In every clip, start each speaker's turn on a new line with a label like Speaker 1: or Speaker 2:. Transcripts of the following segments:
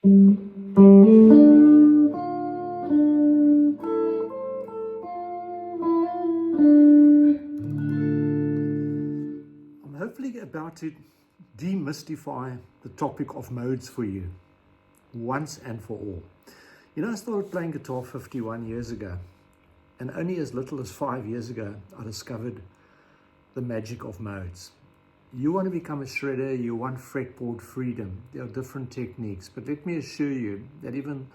Speaker 1: I'm hopefully about to demystify the topic of modes for you once and for all. You know, I started playing guitar 51 years ago, and only as little as 5 years ago, I discovered the magic of modes. You want to become a shredder, you want fretboard freedom. There are different techniques, but let me assure you that even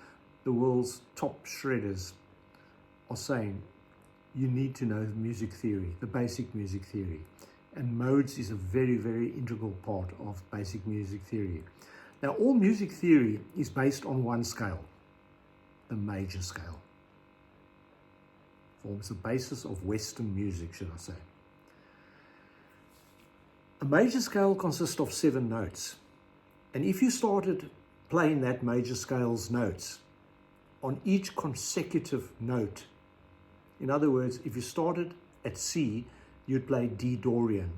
Speaker 1: the world's top shredders are saying you need to know music theory, the basic music theory. And modes is a very, very integral part of basic music theory. Now, all music theory is based on one scale, the major scale. Forms the basis of Western music, should I say. A major scale consists of 7 notes. And if you started playing that major scale's notes on each consecutive note, in other words, if you started at C, you'd play D Dorian.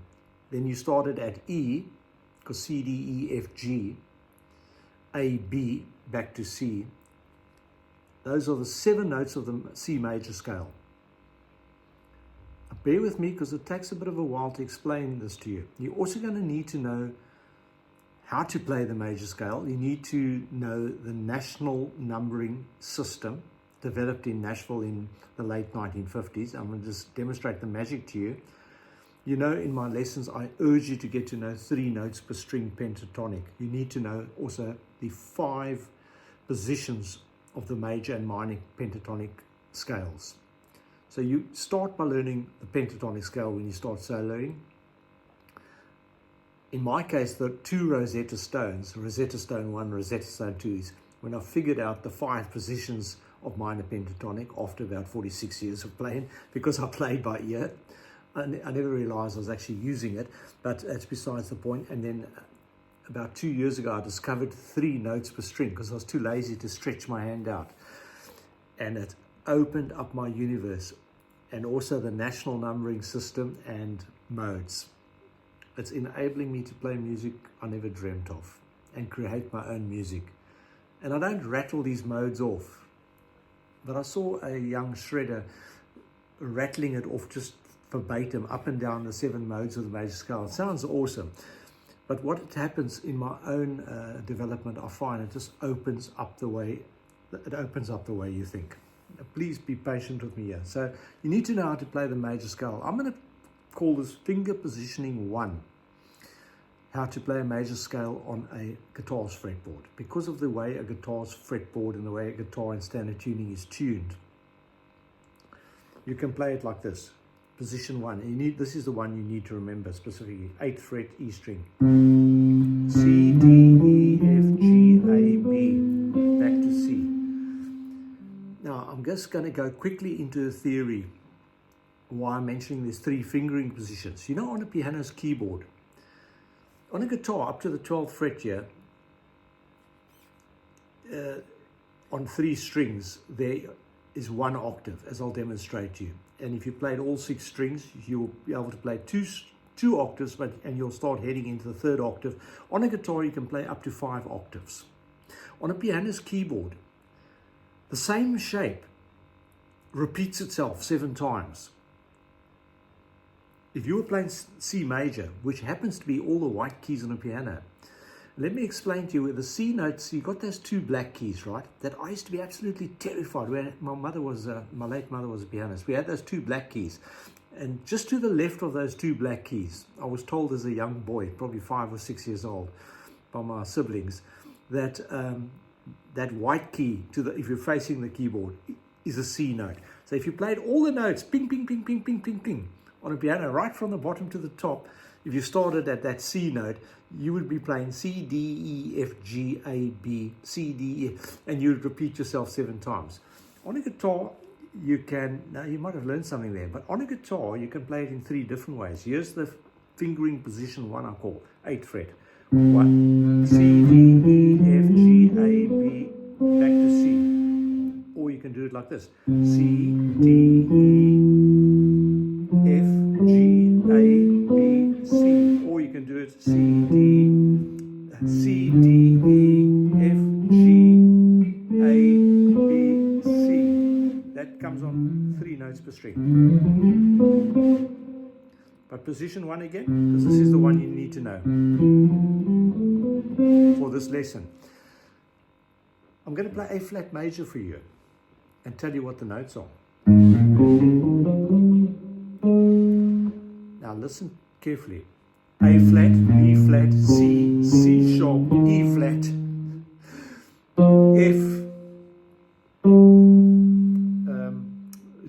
Speaker 1: Then you started at E, because C, D, E, F, G, A, B, back to C. Those are the 7 notes of the C major scale. Bear with me because it takes a bit of a while to explain this to you. You're also going to need to know how to play the major scale. You need to know the national numbering system developed in Nashville in the late 1950s. I'm going to just demonstrate the magic to you. You know, in my lessons, I urge you to get to know 3 notes per string pentatonic. You need to know also the 5 positions of the major and minor pentatonic scales. So you start by learning the pentatonic scale when you start soloing. In my case, the 2 Rosetta Stones, Rosetta Stone 1, Rosetta Stone 2, is when I figured out the 5 positions of minor pentatonic after about 46 years of playing, because I played by ear. I never realized I was actually using it, but that's besides the point. And then about 2 years ago, I discovered 3 notes per string because I was too lazy to stretch my hand out. And it opened up my universe, and also the national numbering system and modes. It's enabling me to play music I never dreamt of and create my own music. And I don't rattle these modes off, but I saw a young shredder rattling it off just verbatim up and down the 7 modes of the major scale. It sounds awesome, but what happens in my own development, I find it just opens up the way you think. Please be patient with me here. So you need to know how to play the major scale. I'm going to call this finger positioning 1. How to play a major scale on a guitar's fretboard. Because of the way a guitar's fretboard and the way a guitar in standard tuning is tuned, you can play it like this. Position 1. This is the one you need to remember specifically. 8th fret, E string. C, D, E, F, G, A, B. Back to C. Now, I'm just going to go quickly into the theory why I'm mentioning these 3 fingering positions. You know, on a piano's keyboard, on a guitar up to the 12th fret here, on 3 strings, there is 1 octave, as I'll demonstrate to you. And if you played all 6 strings, you'll be able to play two octaves, and you'll start heading into the 3rd octave. On a guitar, you can play up to 5 octaves. On a piano's keyboard, the same shape repeats itself 7 times. If you were playing C major, which happens to be all the white keys on a piano, let me explain to you where the C notes, you got those 2 black keys, right? That I used to be absolutely terrified when my late mother was a pianist. We had those 2 black keys. And just to the left of those 2 black keys, I was told as a young boy, probably 5 or 6 years old, by my siblings, that that white key, if you're facing the keyboard, is a C note. So if you played all the notes, ping, ping, ping, ping, ping, ping, ping, on a piano, right from the bottom to the top, if you started at that C note, you would be playing C, D, E, F, G, A, B, C, D, E, and you would repeat yourself 7 times. On a guitar, now you might have learned something there, but on a guitar, you can play it in 3 different ways. Here's the fingering position 1 I call, 8th fret. 1, C, D, E, F, G, A, B, back to C. Or you can do it like this. C, D, E, F, G, A, B, C. Or you can do it C, D, E, F, G, notes per string. But position 1 again, because this is the one you need to know for this lesson. I'm going to play A flat major for you and tell you what the notes are. Now listen carefully. A flat, B flat, C, C sharp, E flat, F,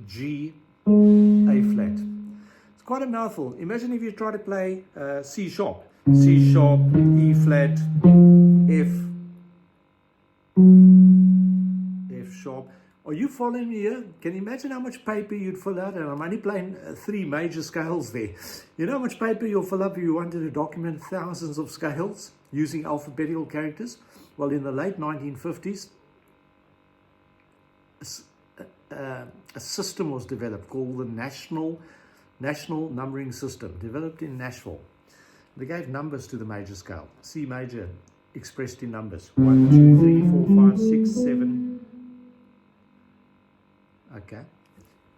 Speaker 1: G, A flat. It's quite a mouthful. Imagine if you try to play C sharp, E flat, F sharp. Are you following me here? Can you imagine how much paper you'd fill out? And I'm only playing 3 major scales there. You know how much paper you'll fill up if you wanted to document thousands of scales using alphabetical characters? Well, in the late 1950s, a system was developed called the National Numbering System, developed in Nashville. They gave numbers to the major scale. C major expressed in numbers. 1, 2, 3, 4, 5, 6, 7. Okay.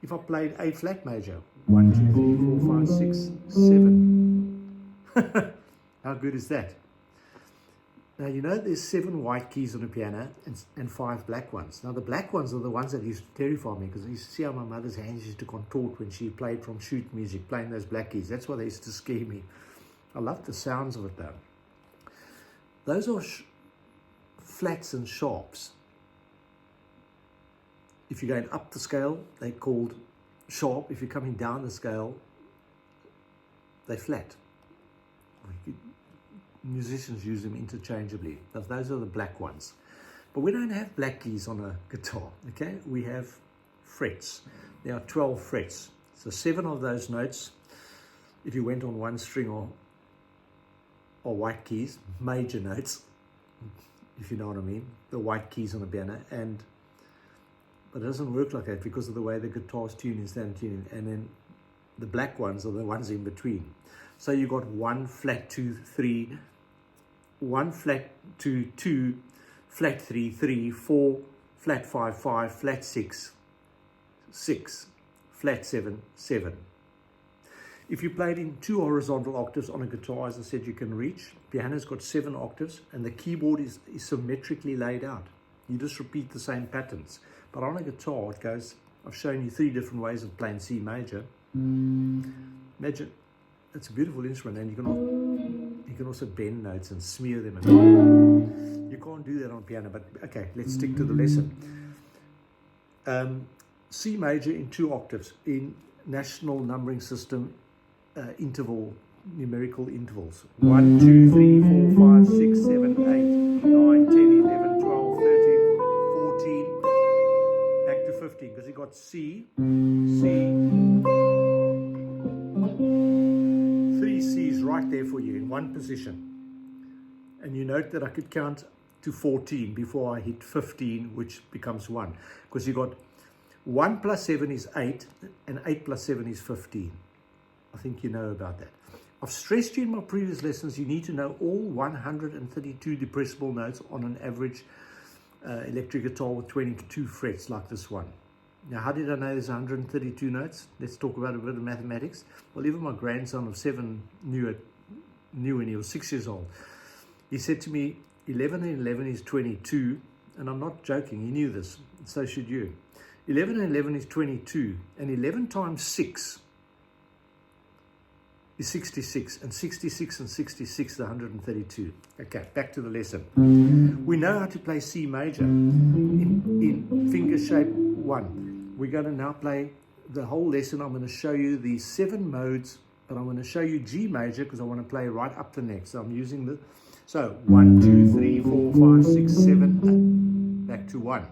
Speaker 1: If I played A flat major, 1, 2, 3, 4, 5, 6, 7. How good is that? Now, you know there's 7 white keys on a piano and 5 black ones. Now, the black ones are the ones that used to terrify me, because I used to see how my mother's hands used to contort when she played from sheet music, playing those black keys. That's why they used to scare me. I love the sounds of it, though. Those are flats and sharps. If you're going up the scale, they're called sharp. If you're coming down the scale, they're flat. Musicians use them interchangeably. Those are the black ones. But we don't have black keys on a guitar, okay? We have frets. There are 12 frets. So 7 of those notes, if you went on one string, or white keys, major notes, if you know what I mean, the white keys on the piano, but it doesn't work like that because of the way the guitar's tuned in standard tuning, and then the black ones are the ones in between. So you got 1 flat 2 3, 1 flat 2 2, flat 3 3, 4 flat 5 5, flat 6 6, flat 7 7. If you played in 2 horizontal octaves on a guitar, as I said, you can reach. Piano's got 7 octaves, and the keyboard is symmetrically laid out. You just repeat the same patterns. But on a guitar, it goes, I've shown you 3 different ways of playing C major. Imagine, it's a beautiful instrument, and you can also bend notes and smear them. You can't do that on piano, but okay, let's stick to the lesson. C major in 2 octaves in National Numbering System numerical intervals. 1, 2, 3, 4, 5, 6, 7, 8, 9, 10, 11, 12, 13, 14, back to 15, because you got C, 3 C's right there for you in one position. And you note that I could count to 14 before I hit 15, which becomes 1, because you got 1 plus 7 is 8, and 8 plus 7 is 15. I think you know about that. I've stressed to you in my previous lessons, you need to know all 132 depressible notes on an average electric guitar with 22 frets like this one. Now, how did I know there's 132 notes? Let's talk about a bit of mathematics. Well, even my grandson of 7 knew when he was 6 years old. He said to me, 11 and 11 is 22, and I'm not joking, he knew this, so should you. 11 and 11 is 22, and 11 times 6 is 66, and 66 and 66 is 132. Okay, back to the lesson. We know how to play C major in finger shape 1. We're going to now play the whole lesson. I'm going to show you the 7 modes, but I'm going to show you G major because I want to play right up the neck. So I'm using the, so 1, 2, 3, 4, 5, 6, 7, back to 1,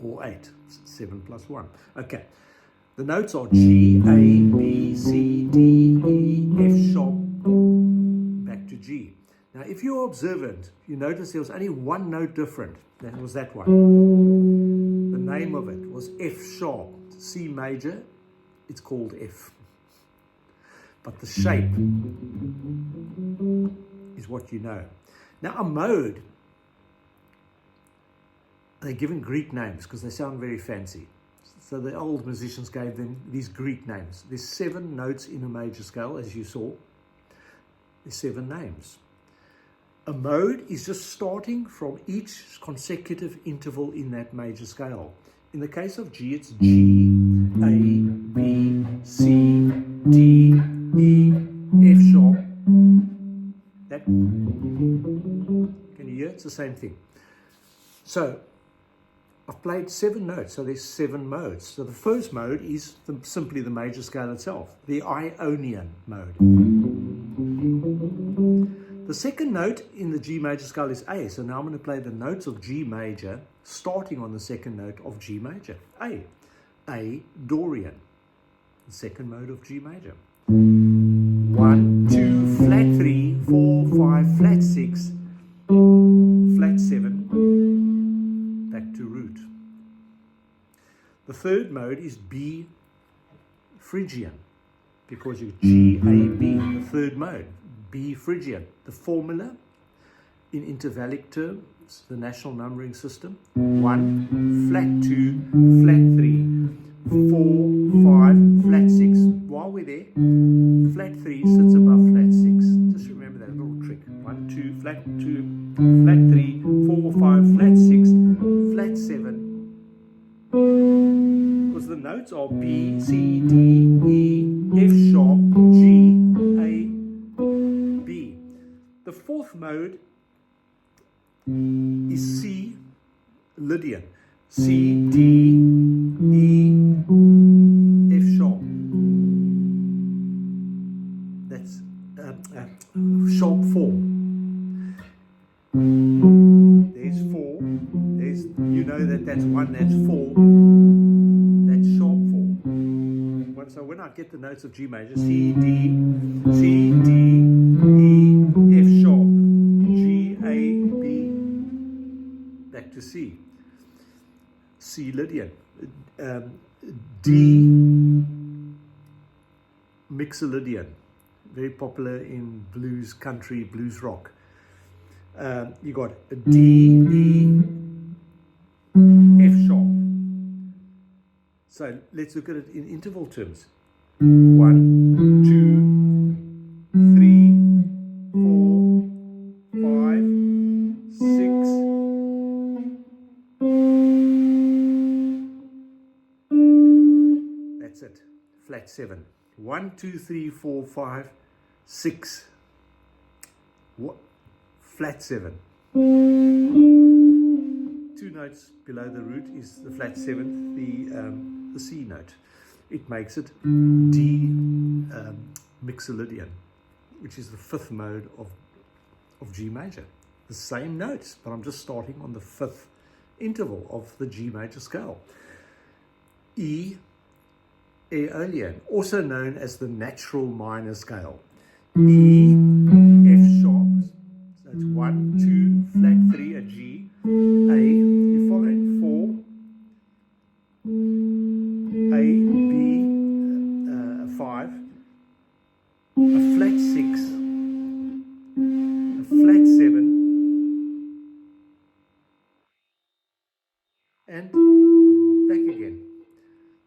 Speaker 1: or 8, 7 plus 1. Okay. The notes are G, A, B, C, D, E, F sharp, back to G. Now, if you're observant, you notice there was only one note different. That was that one. The name of it was F sharp. C major, it's called F. But the shape is what you know. Now, a mode, they're given Greek names because they sound very fancy. So the old musicians gave them these Greek names. There's 7 notes in a major scale, as you saw. There's 7 names. A mode is just starting from each consecutive interval in that major scale. In the case of G, it's G, A, B, C, D, E, F sharp. That, can you hear? It's the same thing. So I've played 7 notes, so there's 7 modes. So the first mode is simply the major scale itself, the Ionian mode. The second note in the G major scale is A, so now I'm going to play the notes of G major, starting on the second note of G major, A. A Dorian, the second mode of G major. 1, 2, flat 3, 4, 5, flat 6, flat 7, back to root. The third mode is B Phrygian, because you G, A, B, the third mode, B Phrygian. The formula in intervallic terms, the national numbering system, 1, flat 2, flat 3, 4, 5, flat 6. While we're there, flat 3 sits above flat 6. Just remember that little trick. 1, 2, flat 2, flat 3, 4, 5, flat 6, flat 7. Because the notes are B, C, D, E, F sharp, G, A, B. The fourth mode is C Lydian. C, D, E, F sharp. That's sharp 4. There's 4. There's, you know that's 1, that's 4. That's sharp 4. So when I get the notes of G major, C, D, E, F sharp, G, A, B, back to C. C Lydian. D Mixolydian, very popular in blues, country, blues rock. You got a D, E, F sharp. So let's look at it in interval terms. 1, 2, 3, 4, 5, 6. That's it. Flat 7. 1, 2, 3, 4, 5, 6. What? Flat 7. 2 notes below the root is the flat 7th, the C note. It makes it D Mixolydian, which is the 5th mode of G major. The same notes, but I'm just starting on the 5th interval of the G major scale. E Aeolian, also known as the natural minor scale. E, F sharp, so it's 1, 2, flat 3, a G, A, you following 4, A, B, 5, a flat 6, a flat 7, and back again.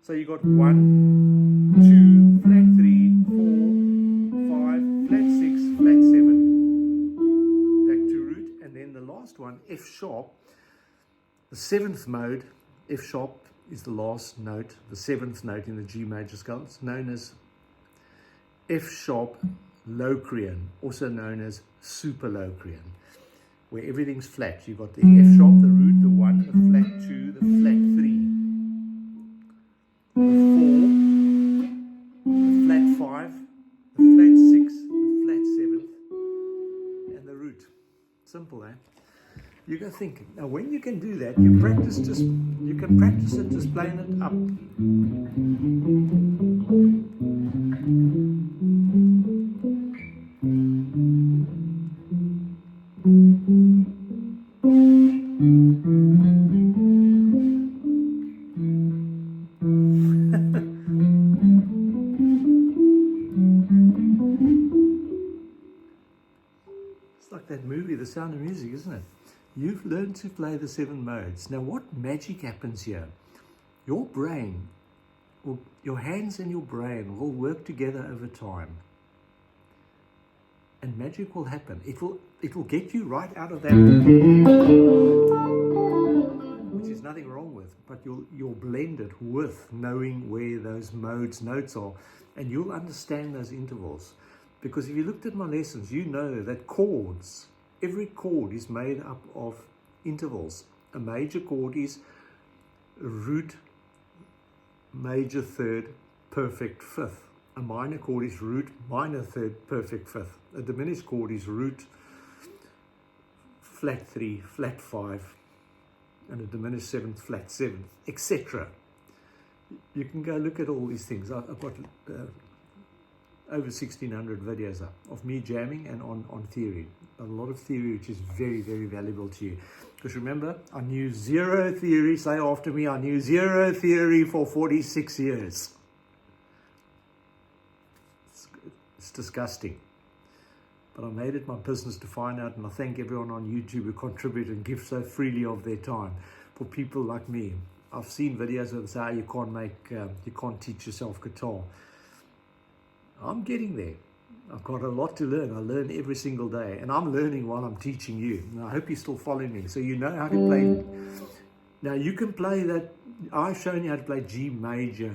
Speaker 1: So you got 1, 2, flat 3, 4, 5, flat 6, flat 7, back to root, and then the last one, F sharp, the 7th mode. F sharp is the last note, the 7th note in the G major scale. It's known as F sharp Locrian, also known as super Locrian, where everything's flat. You've got the F sharp, the root, the 1, the flat 2, the flat 3. The 4, the flat 5, the flat 6, the flat 7th, and the root. Simple, eh? You go thinking. Now, when you can do that, you can practice it just playing it up. It's like that movie, The Sound of Music, isn't it? You've learned to play the 7 modes. Now, what magic happens here? your brain, or your hands and your brain will work together over time. And magic will happen. It will get you right out of that, which is nothing wrong with, but you'll blend it with knowing where those notes are, and you'll understand those intervals. Because if you looked at my lessons, you know that chords, every chord is made up of intervals. A major chord is root, major third, perfect fifth. A minor chord is root, minor third, perfect fifth. A diminished chord is root, flat 3, flat 5, and a diminished 7th, flat 7th, etc. You can go look at all these things. I've got over 1,600 videos up of me jamming and on theory. A lot of theory which is very, very valuable to you. Because remember, I knew zero theory. Say after me, I knew zero theory for 46 years. It's disgusting. But I made it my business to find out, and I thank everyone on YouTube who contribute and give so freely of their time for people like me. I've seen videos where they say, you can't teach yourself guitar. I'm getting there. I've got a lot to learn. I learn every single day, and I'm learning while I'm teaching you. And I hope you're still following me, so you know how to play. Now you can play that. I've shown you how to play G major,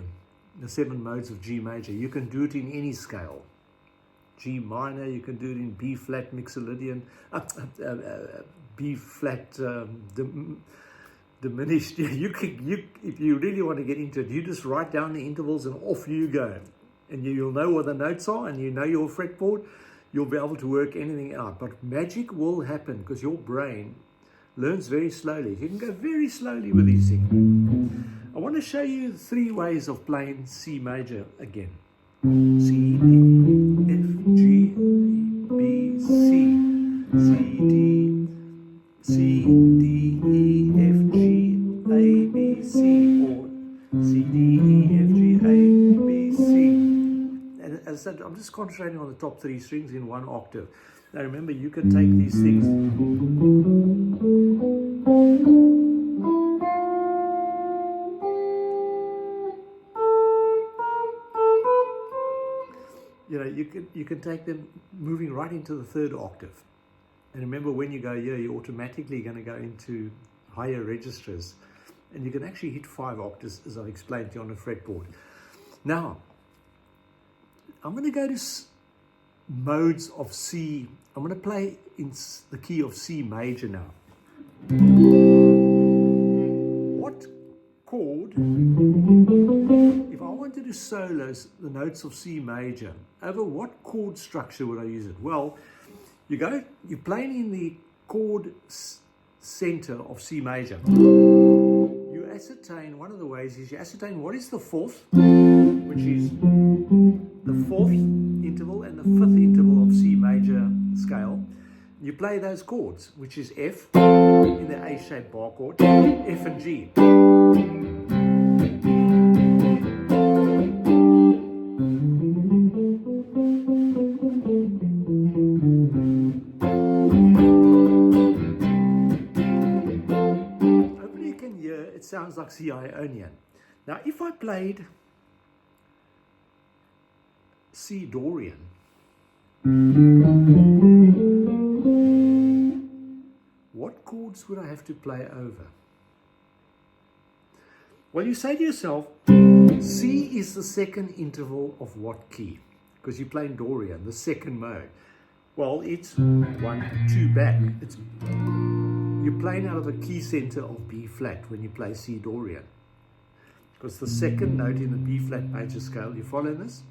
Speaker 1: the 7 modes of G major. You can do it in any scale. G minor, you can do it in B flat mixolydian, B flat diminished. If you really want to get into it, you just write down the intervals and off you go. And you'll know what the notes are, and you know your fretboard, you'll be able to work anything out. But magic will happen because your brain learns very slowly. You can go very slowly with these things. I want to show you 3 ways of playing C major again. C, D, F, G, B, C, C, D, C, D, E, F, G, A, B, C, or C, D, E, F, G, A, B, C. And as I said, I'm just concentrating on the top 3 strings in 1 octave. Now remember, you can take these things. You can take them moving right into the 3rd octave. And remember, when you go here, you're automatically going to go into higher registers. And you can actually hit 5 octaves, as I've explained to you on a fretboard. Now, I'm going to go to modes of C. I'm going to play in the key of C major now. What chord, if I wanted to solo the notes of C major, over what chord structure would I use it? Well, you're playing in the chord center of C major. You ascertain, one of the ways is you ascertain what is the 4th, which is the 4th interval and the 5th interval of C major scale. You play those chords, which is F in the A-shaped bar chord, F and G. Hopefully you can hear, it sounds like C Ionian. Now if I played C Dorian, what chords would I have to play over? Well, you say to yourself, C is the 2nd interval of what key? Because you're playing Dorian, the 2nd mode. Well, it's 1, 2 back. You're playing out of a key center of B flat when you play C Dorian. Because the 2nd note in the B flat major scale, you follow this?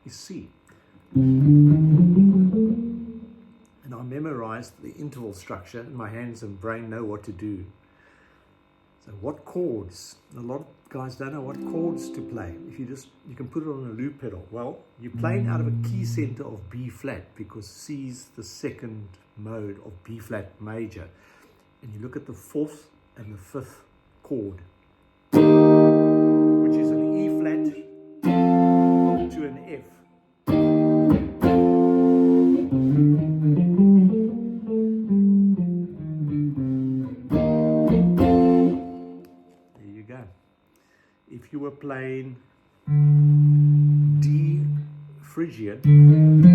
Speaker 1: Is C. And I memorized the interval structure, and my hands and brain know what to do. So what chords? A lot of guys don't know what chords to play. If you can put it on a loop pedal. Well, you're playing out of a key center of B flat because C is the 2nd mode of B flat major. And you look at the 4th and the 5th chord, which is an E flat to an F. if you were playing D Phrygian,